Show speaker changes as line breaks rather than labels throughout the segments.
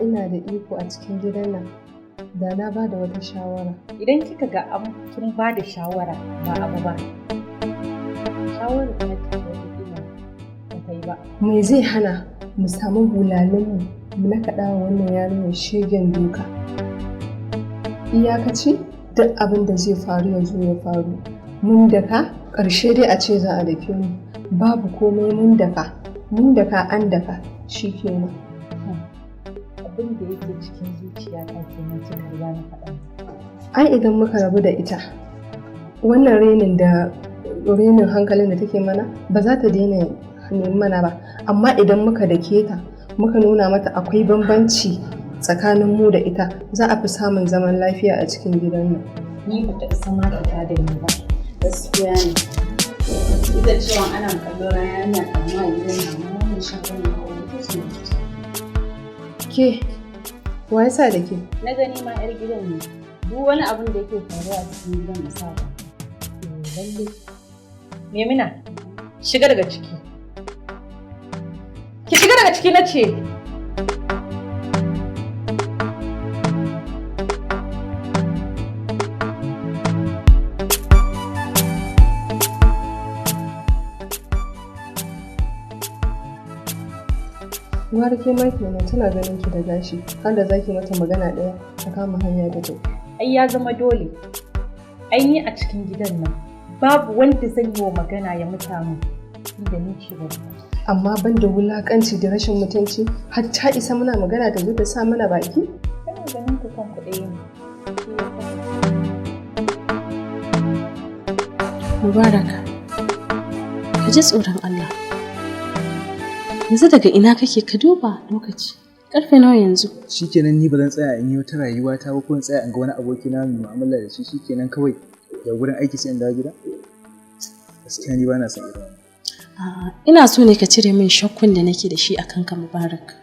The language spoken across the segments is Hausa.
ina da iko a cikin gidan nan da na ba da wata shawara.
Idan kika ga kin ba da shawara ba abu ba, shawara ta ce wata kila ba ta yi ba.
Me zai hana mu samu bulalinmu mu nakaɗa wa wannan yarinyar shegen duka? Iyakaci duk abin da zai faru ya zo ya faru. Mun daka ƙarshe dai a ce za a dake mu. Babu komai mun daka an daka shi kenan.
Abin da yake cikin zuciya ta kenan kika riga na faɗa.
Ai idan muka rabu da ita, wannan renin hankalin da take mana ba za ta daina neman mana ba. Amma idan muka dake ta, muka nuna mata akwai bambanci tsakanin mu da ita, za a fi samun zaman lafiya a cikin gidan nan.
Ni ba ta isa ma ta da ni ba. Gaskiya ne. Ita cewa ana kallo rana amma gidan nan mun shawarar da wani ce.
Ke, wa ya sa da ke?
Na gani ma 'yar gidan ne. Duk wani abin da yake faruwa a cikin gidan na saba. Lalle. Memina, shiga daga ciki. Ki shiga daga ciki na ce.
Uwar ke ma kenan tana ganin ki da gashi, har da zaki mata magana ɗaya ta kama hanya da ta.
Ai ya zama dole. Ai ni a cikin gidan nan babu wanda zan yi wa magana ya muta min inda ni ce ba.
Amma ban da wulakanci da rashin mutunci, har ta isa muna magana da zo ta sa mana baki?
Kana ganin ku kan ku ɗaya ne.
Mubaraka, ka ji tsoron Allah. Yanzu daga ina kake ka duba lokaci? Karfe nawa yanzu?
Shikenan ni ba zan tsaya in yi wata rayuwa ta ba ko in tsaya in ga wani aboki na mai mu'amala da shi shikenan kawai da gurin aiki sai in dawo gida? Gaskiya ni ba na son irin wannan.
Ina so ne ka cire min shakkun da nake da shi akan ka Mubarak.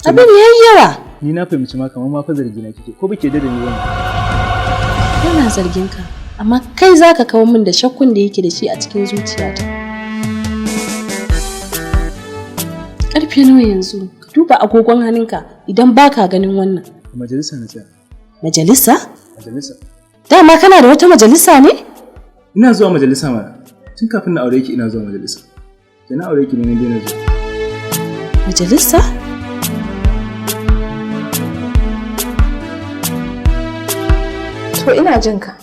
Abin yayi yawa.
Ni na fahimci ma kamar ma fa zargi na kike ko bike da ni wannan.
Ina zargin ka, amma kai zaka kawo min da shakkun da yake da shi a cikin zuciyata. Karfe nawa yanzu? Ka duba agogon hannunka idan baka ganin wannan.
Majalisa na tsaya.
Majalisa?
Majalisa.
Dama kana da wata majalisa ne?
Ina zuwa majalisa mana. Tun kafin na aure ki ina zuwa majalisa. Da na aure ki ne na daina zuwa.
Majalisa?
To ina jin ka.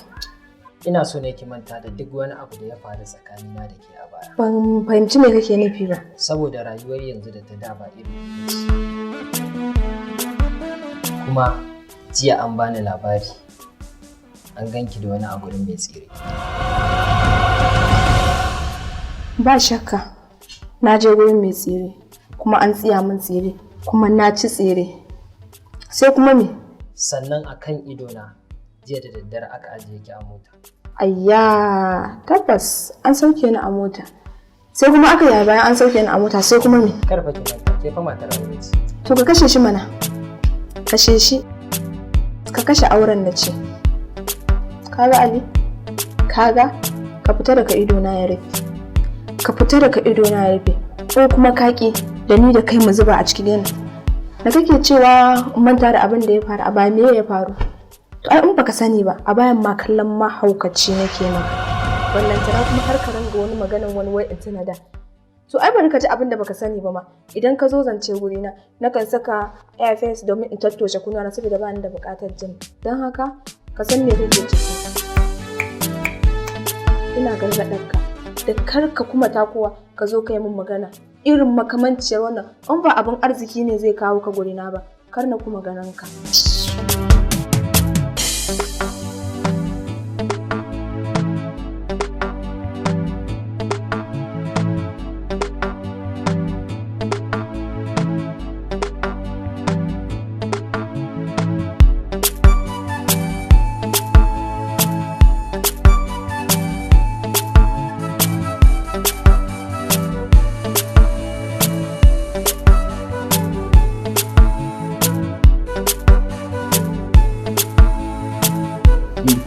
Ina so ne ki manta da duk wani abu da ya faru tsakanina da ke a baya.
Ban fahimci me kake nufi ba.
Saboda rayuwar yanzu da ta da ba irin kuma jiya an bani labari an ganki da wani a gurin mai tsire.
Ba shakka, na je gurin mai tsire kuma an tsiya min tsire kuma na ci tsire. Sai kuma me?
Sannan akan idona jiya da daddare aka ajiye ki a mota.
Ayya, tabbas an sauke ni a mota. Sai kuma aka yi bayan an sauke ni a mota sai kuma me?
Karfa ki manta, ke fa matar aure ce.
To ka kashe shi mana. Kashe shi. Ka kashe auren da ce. Kaga Ali? Kaga? Ka fita daga ido na ya rufe. Ka fita daga ido na ya rufe. Ko kuma kaki da ni da kai mu zuba a cikin gani. Da kake cewa manta da abin da ya faru a baya me ya faru? To ai in baka sani ba a bayan ma kallon mahaukaci nake nan. Wannan tana kuma har ka ranga wani maganan wani wai in tuna da. To ai bari ka ji abin da baka sani ba ma. Idan ka zo zance guri na nakan saka earpiece domin in tattoshe kunnuwa na saboda ba ni da bukatar jin. Dan haka ka san me kake ciki. Ina gargaɗar ka da kar ka kuma takowa ka zo ka yi min magana irin makamanciyar wannan in ba abin arziki ne zai kawo ka guri na ba kar na kuma ganin ka.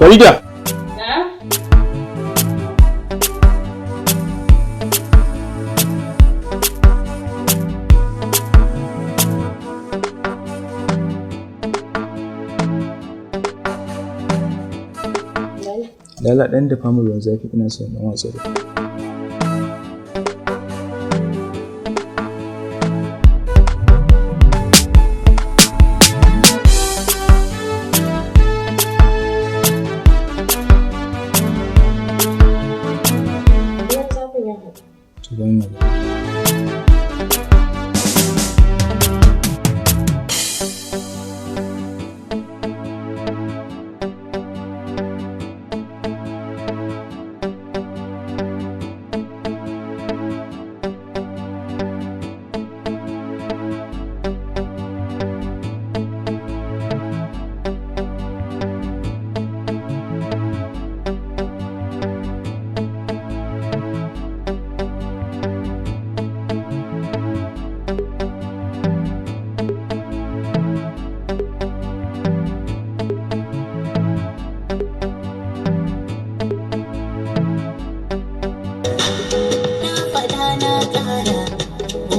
Farida. Dala ɗan dafa min ruwan zafi ina son ɗan watsa ruwa.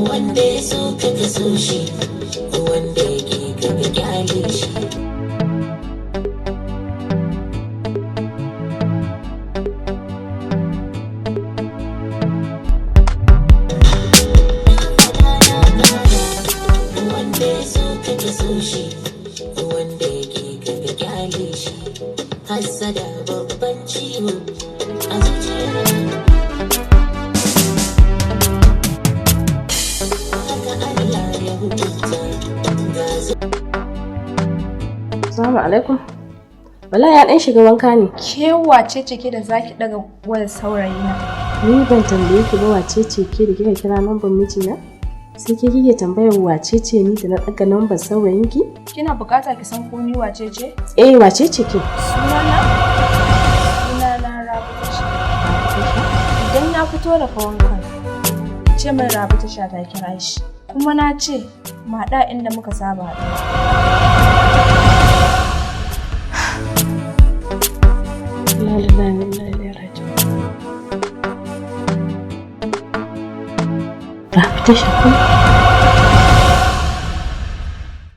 wanda ya so ka ka so shi, wanda yake ka ka kyale shi. Wanda ya so ka ka so shi, wanda yake ka ka kyale shi. Hassada babban ciwo a zuciyar
Assalamu alaikum. Wala ya dan shiga wanka ne.
Ke wace ce ke da zaki daga wayar saurayi na?
Ni ban tambaye ki ba wace ce ke da kika kira lambar mijina? Sai ke kike tambayar wace ce ni da na daga lambar saurayinki?
Kina bukata ki san ko ni wace ce?
Eh wace ce ke?
Sunana Rabi. Idan ya fito da wankan, ce mai Rabi ta ta kira shi. Kuma na ce maɗa inda muka saba haɗu.
Rabi ta